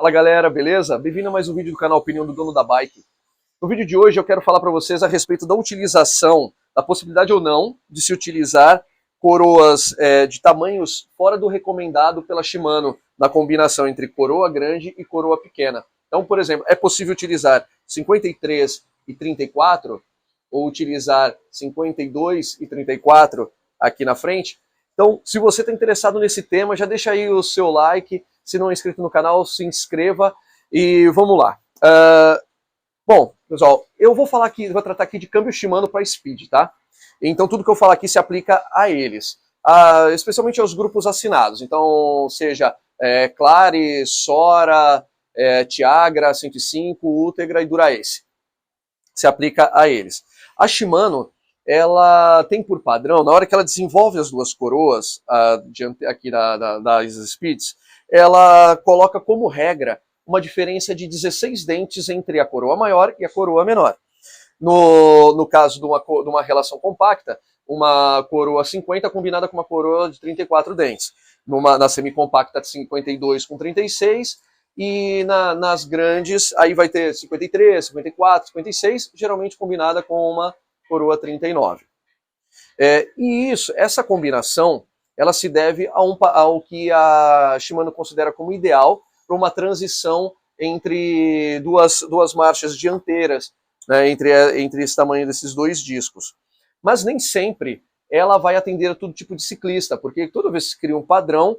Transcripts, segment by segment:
Fala galera, beleza? Bem-vindo a mais um vídeo do canal Opinião do Dono da Bike. No vídeo de hoje eu quero falar para vocês a respeito da utilização, da possibilidade ou não de se utilizar coroas de tamanhos fora do recomendado pela Shimano, na combinação entre coroa grande e coroa pequena. Então, por exemplo, é possível utilizar 53 e 34 ou utilizar 52 e 34 aqui na frente? Então, se você está interessado nesse tema, já deixa aí o seu like. Se não é inscrito no canal, se inscreva e vamos lá. Bom, pessoal, eu vou tratar aqui de câmbio Shimano para Speed, tá? Então tudo que eu falar aqui se aplica a eles, especialmente aos grupos assinados. Então, seja Clare, Sora, Tiagra, 105, Ultegra e Dura-Ace. Se aplica a eles. A Shimano, ela tem por padrão, na hora que ela desenvolve as duas coroas aqui das Speeds, ela coloca como regra uma diferença de 16 dentes entre a coroa maior e a coroa menor. No caso de uma relação compacta, uma coroa 50 combinada com uma coroa de 34 dentes. Na semicompacta, 52 com 36, e nas grandes, aí vai ter 53, 54, 56, geralmente combinada com uma coroa 39. E essa combinação, ela se deve ao que a Shimano considera como ideal para uma transição entre duas marchas dianteiras, né, entre esse tamanho desses dois discos. Mas nem sempre ela vai atender a todo tipo de ciclista, porque toda vez que se cria um padrão,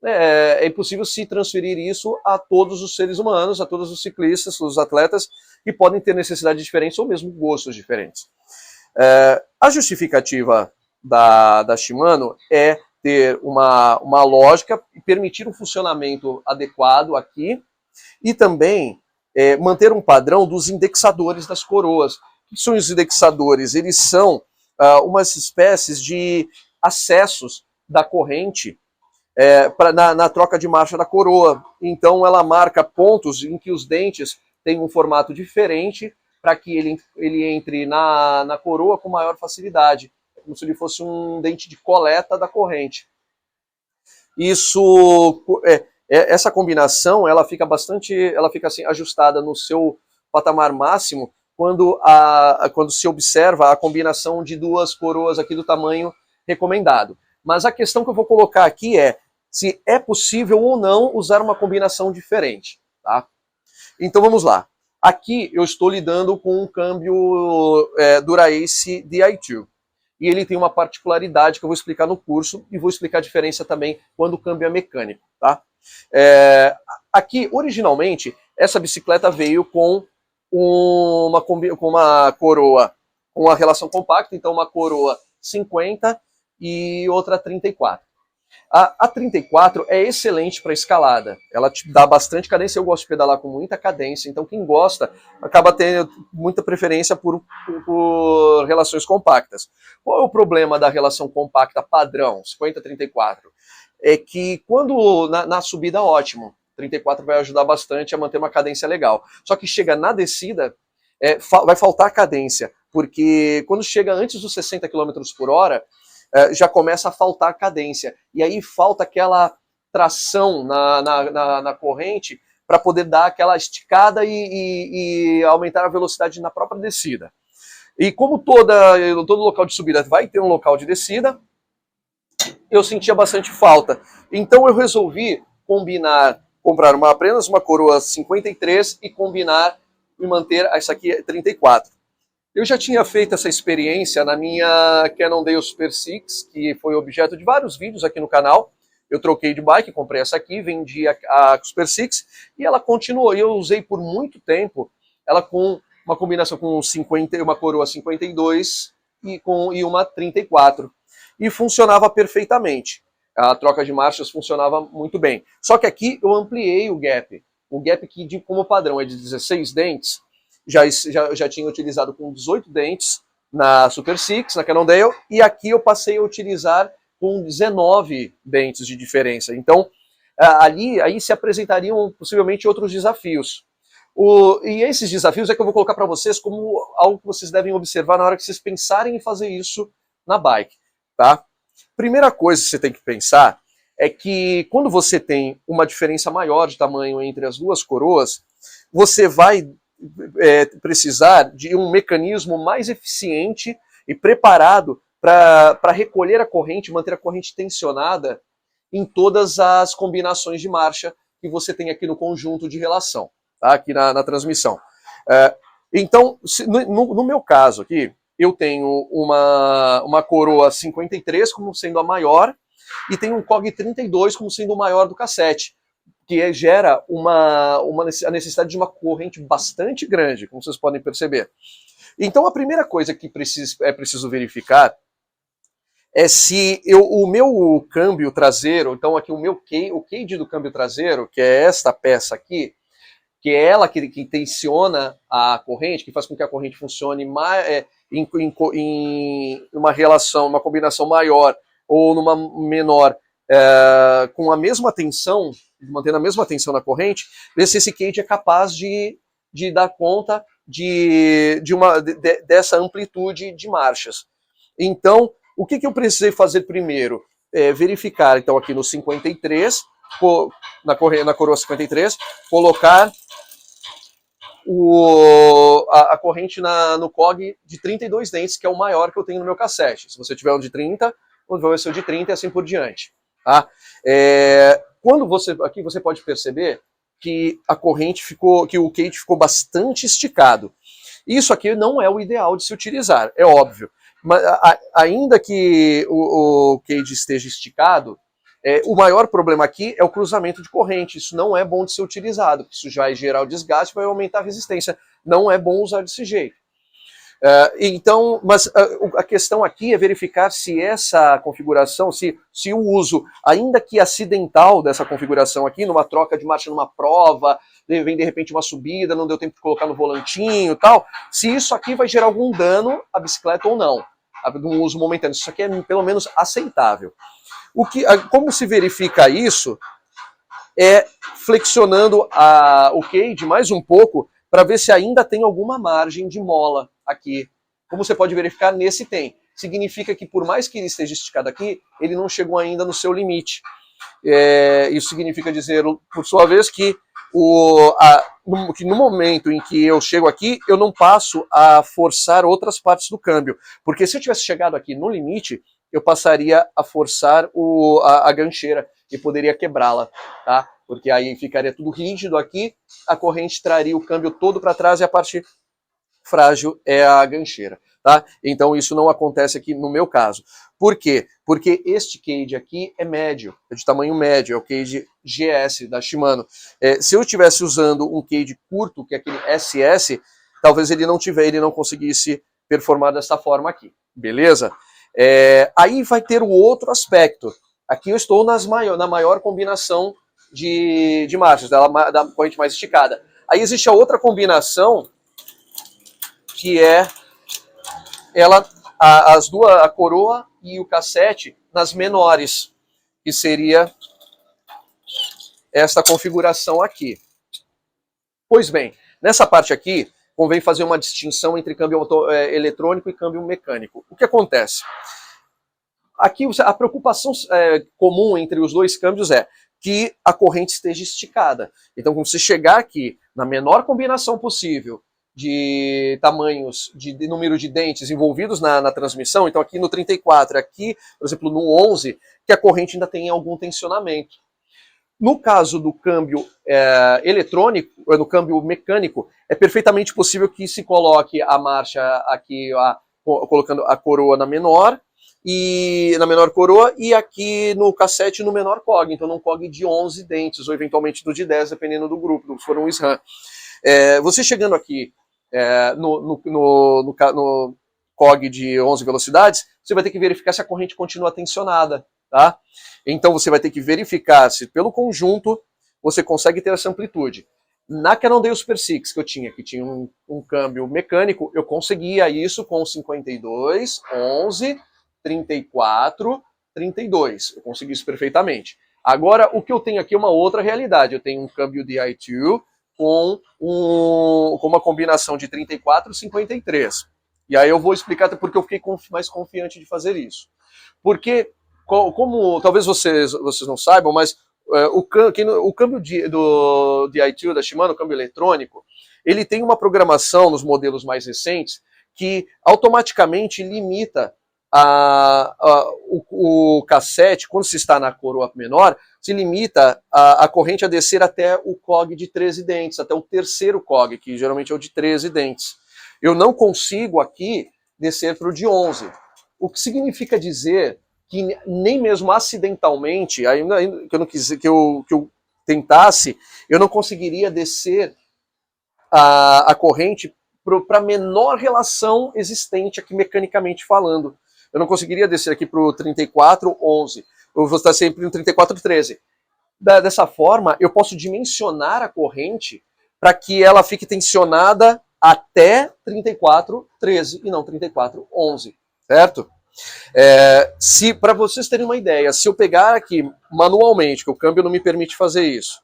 é impossível se transferir isso a todos os seres humanos, a todos os ciclistas, os atletas, que podem ter necessidades diferentes ou mesmo gostos diferentes. A justificativa da Shimano é ter uma lógica e permitir um funcionamento adequado aqui e também manter um padrão dos indexadores das coroas. O que são os indexadores? Eles são umas espécies de acessos da corrente na troca de marcha da coroa. Então ela marca pontos em que os dentes têm um formato diferente para que ele entre na coroa com maior facilidade, como se ele fosse um dente de coleta da corrente. Essa combinação ela fica assim ajustada no seu patamar máximo quando se observa a combinação de duas coroas aqui do tamanho recomendado. Mas a questão que eu vou colocar aqui é se é possível ou não usar uma combinação diferente, tá? Então vamos lá. Aqui eu estou lidando com um câmbio Dura-Ace Di2. E ele tem uma particularidade que eu vou explicar no curso e vou explicar a diferença também quando o câmbio é mecânico, tá? Aqui, originalmente, essa bicicleta veio com uma coroa, com uma relação compacta, então uma coroa 50 e outra 34. A 34 é excelente para escalada, ela te dá bastante cadência, eu gosto de pedalar com muita cadência, então quem gosta acaba tendo muita preferência por relações compactas. Qual é o problema da relação compacta padrão, 50-34? É que quando na subida ótimo, 34 vai ajudar bastante a manter uma cadência legal, só que chega na descida, vai faltar cadência, porque quando chega antes dos 60 km por hora, já começa a faltar cadência. E aí falta aquela tração na corrente para poder dar aquela esticada e aumentar a velocidade na própria descida. E como todo local de subida vai ter um local de descida, eu sentia bastante falta. Então eu resolvi comprar apenas uma coroa 53 e combinar e manter essa aqui 34. Eu já tinha feito essa experiência na minha Cannondale Super Six, que foi objeto de vários vídeos aqui no canal. Eu troquei de bike, comprei essa aqui, vendi a Super Six e ela continuou. E eu usei por muito tempo ela com uma combinação com uma coroa 52 e uma 34. E funcionava perfeitamente. A troca de marchas funcionava muito bem. Só que aqui eu ampliei o gap. O gap que, como padrão, é de 16 dentes. Já tinha utilizado com 18 dentes na Super Six, na Cannondale, e aqui eu passei a utilizar com 19 dentes de diferença. Então, aí se apresentariam possivelmente outros desafios. E esses desafios é que eu vou colocar para vocês como algo que vocês devem observar na hora que vocês pensarem em fazer isso na bike, tá? Primeira coisa que você tem que pensar é que quando você tem uma diferença maior de tamanho entre as duas coroas, você vai precisar de um mecanismo mais eficiente e preparado para recolher a corrente, manter a corrente tensionada em todas as combinações de marcha que você tem aqui no conjunto de relação, tá? Aqui na transmissão. Então, no meu caso aqui, eu tenho uma coroa 53 como sendo a maior e tenho um COG 32 como sendo o maior do cassete, que gera a necessidade de uma corrente bastante grande, como vocês podem perceber. Então, a primeira coisa que é preciso verificar é se o meu câmbio traseiro, então aqui o cage do câmbio traseiro, que é esta peça aqui, que é ela que tensiona a corrente, que faz com que a corrente funcione em uma relação, uma combinação maior ou numa menor, com a mesma tensão, mantendo a mesma tensão na corrente, ver se esse cage é capaz de dar conta dessa amplitude de marchas. Então, o que eu precisei fazer primeiro? Verificar, então, aqui no 53, na coroa 53, colocar a corrente no COG de 32 dentes, que é o maior que eu tenho no meu cassete. Se você tiver um de 30, vai ser o de 30 e assim por diante. Tá? Aqui você pode perceber que a corrente que o cage ficou bastante esticado. Isso aqui não é o ideal de se utilizar, é óbvio. Mas, ainda que o cage esteja esticado, o maior problema aqui é o cruzamento de corrente. Isso não é bom de ser utilizado, porque isso já vai gerar o desgaste, vai aumentar a resistência. Não é bom usar desse jeito. Mas a questão aqui é verificar se essa configuração, se o uso, ainda que acidental dessa configuração aqui, numa troca de marcha numa prova, vem de repente uma subida, não deu tempo de colocar no volantinho e tal, se isso aqui vai gerar algum dano à bicicleta ou não, num uso momentâneo. Isso aqui é pelo menos aceitável. Como se verifica isso é flexionando o cage mais um pouco para ver se ainda tem alguma margem de mola aqui. Como você pode verificar, nesse tem. Significa que por mais que ele esteja esticado aqui, ele não chegou ainda no seu limite. Isso significa dizer, por sua vez, que no momento em que eu chego aqui, eu não passo a forçar outras partes do câmbio. Porque se eu tivesse chegado aqui no limite, eu passaria a forçar a gancheira e poderia quebrá-la, tá? Porque aí ficaria tudo rígido aqui, a corrente traria o câmbio todo para trás e a parte frágil é a gancheira, tá? Então isso não acontece aqui no meu caso. Por quê? Porque este cage aqui é médio, é de tamanho médio, é o cage GS da Shimano. Se eu estivesse usando um cage curto, que é aquele SS, talvez ele não conseguisse performar dessa forma aqui, beleza? Aí vai ter o outro aspecto. Aqui eu estou na maior combinação de marchas, da corrente mais esticada. Aí existe a outra combinação, que é a coroa e o cassete nas menores, que seria esta configuração aqui. Pois bem, nessa parte aqui, convém fazer uma distinção entre câmbio eletrônico e câmbio mecânico. O que acontece? Aqui a preocupação comum entre os dois câmbios é que a corrente esteja esticada. Então, quando você chegar aqui na menor combinação possível de tamanhos, de número de dentes envolvidos na transmissão, então aqui no 34, aqui, por exemplo, no 11, que a corrente ainda tem algum tensionamento. No caso do câmbio eletrônico, no câmbio mecânico, é perfeitamente possível que se coloque a marcha aqui, colocando a coroa na menor coroa, e aqui no cassete no menor COG, então num COG de 11 dentes, ou eventualmente do de 10, dependendo do grupo, se for um SRAM. Você chegando aqui no COG de 11 velocidades, você vai ter que verificar se a corrente continua tensionada, tá? Então você vai ter que verificar se pelo conjunto você consegue ter essa amplitude. Na Cannondale Super 6 que eu tinha, que tinha um câmbio mecânico, eu conseguia isso com 52, 11, 34, 32. Eu consegui isso perfeitamente. Agora, o que eu tenho aqui é uma outra realidade. Eu tenho um câmbio Di2 com uma combinação de 34 e 53. E aí eu vou explicar até porque eu fiquei mais confiante de fazer isso. Porque como talvez vocês não saibam, mas o câmbio do DI2 da Shimano, o câmbio eletrônico, ele tem uma programação nos modelos mais recentes que automaticamente limita o cassete, quando se está na coroa menor, se limita a corrente a descer até o cog de 13 dentes, até o terceiro cog, que geralmente é o de 13 dentes. Eu não consigo aqui descer para o de 11. O que significa dizer que nem mesmo acidentalmente, ainda que eu não quis, que eu tentasse, eu não conseguiria descer a corrente para a menor relação existente aqui mecanicamente falando. Eu não conseguiria descer aqui para o 3411. Eu vou estar sempre no 3413. Dessa forma, eu posso dimensionar a corrente para que ela fique tensionada até 3413 e não 3411, certo? Para vocês terem uma ideia, se eu pegar aqui manualmente, que o câmbio não me permite fazer isso,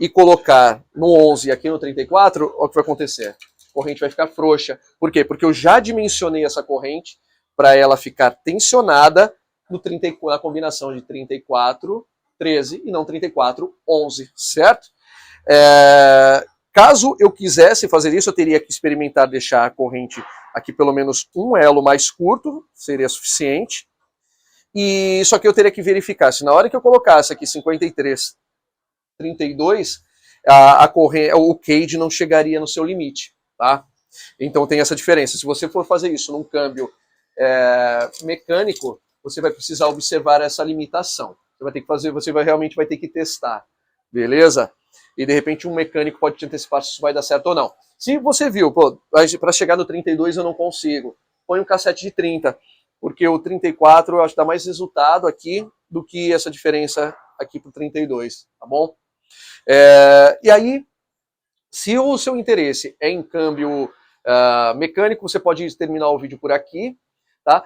e colocar no 11 e aqui no 34, o que vai acontecer? A corrente vai ficar frouxa. Por quê? Porque eu já dimensionei essa corrente para ela ficar tensionada na combinação de 34, 13 e não 34, 11, certo? Caso eu quisesse fazer isso, eu teria que experimentar deixar a corrente aqui pelo menos um elo mais curto, seria suficiente. E só que eu teria que verificar se na hora que eu colocasse aqui 53, 32, o cage não chegaria no seu limite, tá? Então tem essa diferença. Se você for fazer isso num câmbio mecânico, você vai precisar observar essa limitação. Você vai ter que fazer, realmente vai ter que testar, beleza? E de repente um mecânico pode te antecipar se isso vai dar certo ou não. Se você viu, para chegar no 32 eu não consigo, põe um cassete de 30, porque o 34 eu acho que dá mais resultado aqui do que essa diferença aqui pro 32, tá bom? E aí, se o seu interesse é em câmbio mecânico, você pode terminar o vídeo por aqui. Tá?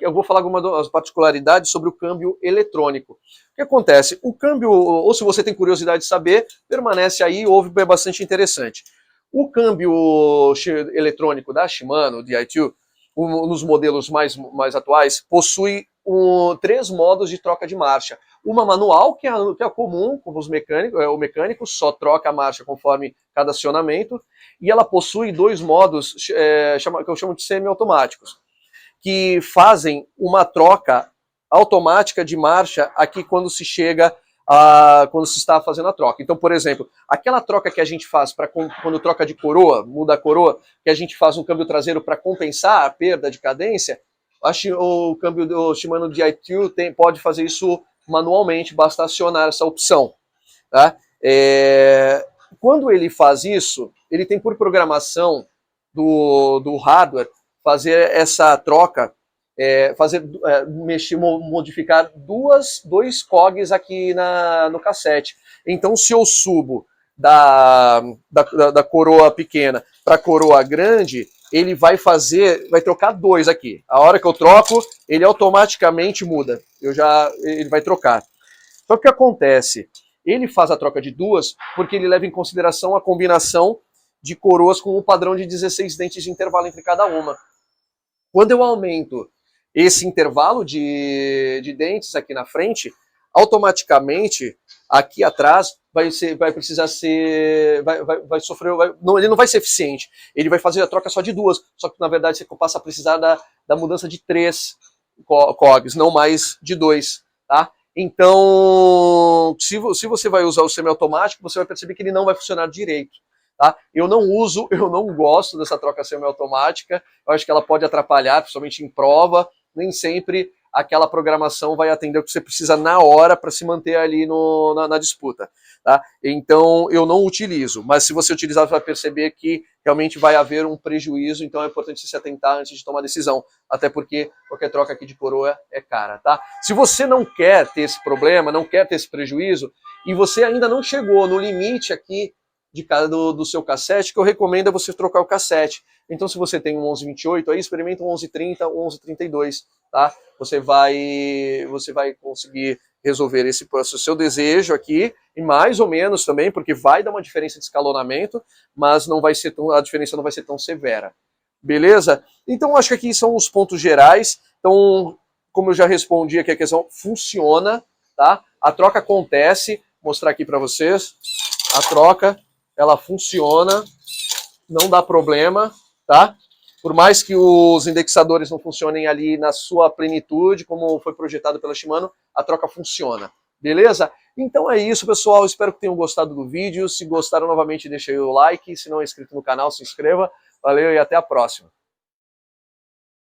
Eu vou falar algumas particularidades sobre o câmbio eletrônico. O que acontece? O câmbio, ou se você tem curiosidade de saber, permanece aí, ouve, é bastante interessante. O câmbio eletrônico da Shimano, o DI2, nos modelos mais atuais, possui 3 modos de troca de marcha. Uma manual, que é comum, como o mecânico só troca a marcha conforme cada acionamento, e ela possui 2 modos que eu chamo de semi-automáticos, que fazem uma troca automática de marcha aqui quando se está fazendo a troca. Então, por exemplo, aquela troca que a gente faz quando troca de coroa, muda a coroa, que a gente faz um câmbio traseiro para compensar a perda de cadência, o câmbio do Shimano DI2 pode fazer isso manualmente, basta acionar essa opção. Tá? Quando ele faz isso, ele tem por programação do hardware fazer essa troca, modificar 2 cogs aqui no cassete. Então, se eu subo da coroa pequena para a coroa grande, ele vai trocar 2 aqui. A hora que eu troco, ele automaticamente muda. Ele vai trocar. Só que o que acontece? Ele faz a troca de 2 porque ele leva em consideração a combinação de coroas com um padrão de 16 dentes de intervalo entre cada uma. Quando eu aumento esse intervalo de dentes aqui na frente, automaticamente aqui atrás ele não vai ser eficiente. Ele vai fazer a troca só de 2, só que na verdade você passa a precisar da mudança de 3 cogs, não mais de 2, tá? Então, se você vai usar o semiautomático, você vai perceber que ele não vai funcionar direito. Tá? Eu não gosto dessa troca semiautomática, eu acho que ela pode atrapalhar, principalmente em prova, nem sempre aquela programação vai atender o que você precisa na hora para se manter ali na disputa. Tá? Então eu não utilizo, mas se você utilizar, você vai perceber que realmente vai haver um prejuízo, então é importante você se atentar antes de tomar decisão, até porque qualquer troca aqui de coroa é cara. Tá? Se você não quer ter esse problema, não quer ter esse prejuízo, e você ainda não chegou no limite aqui do seu cassete, que eu recomendo é você trocar o cassete. Então, se você tem um 1128, aí experimenta um 1130, um 1132, tá? Você vai conseguir resolver esse seu desejo aqui, e mais ou menos também, porque vai dar uma diferença de escalonamento, mas a diferença não vai ser tão severa. Beleza? Então, acho que aqui são os pontos gerais. Então, como eu já respondi aqui a questão, funciona, tá? A troca acontece, vou mostrar aqui para vocês. A troca, ela funciona, não dá problema, tá? Por mais que os indexadores não funcionem ali na sua plenitude, como foi projetado pela Shimano, a troca funciona. Beleza? Então é isso, pessoal. Espero que tenham gostado do vídeo. Se gostaram, novamente, deixa aí o like. Se não é inscrito no canal, se inscreva. Valeu e até a próxima.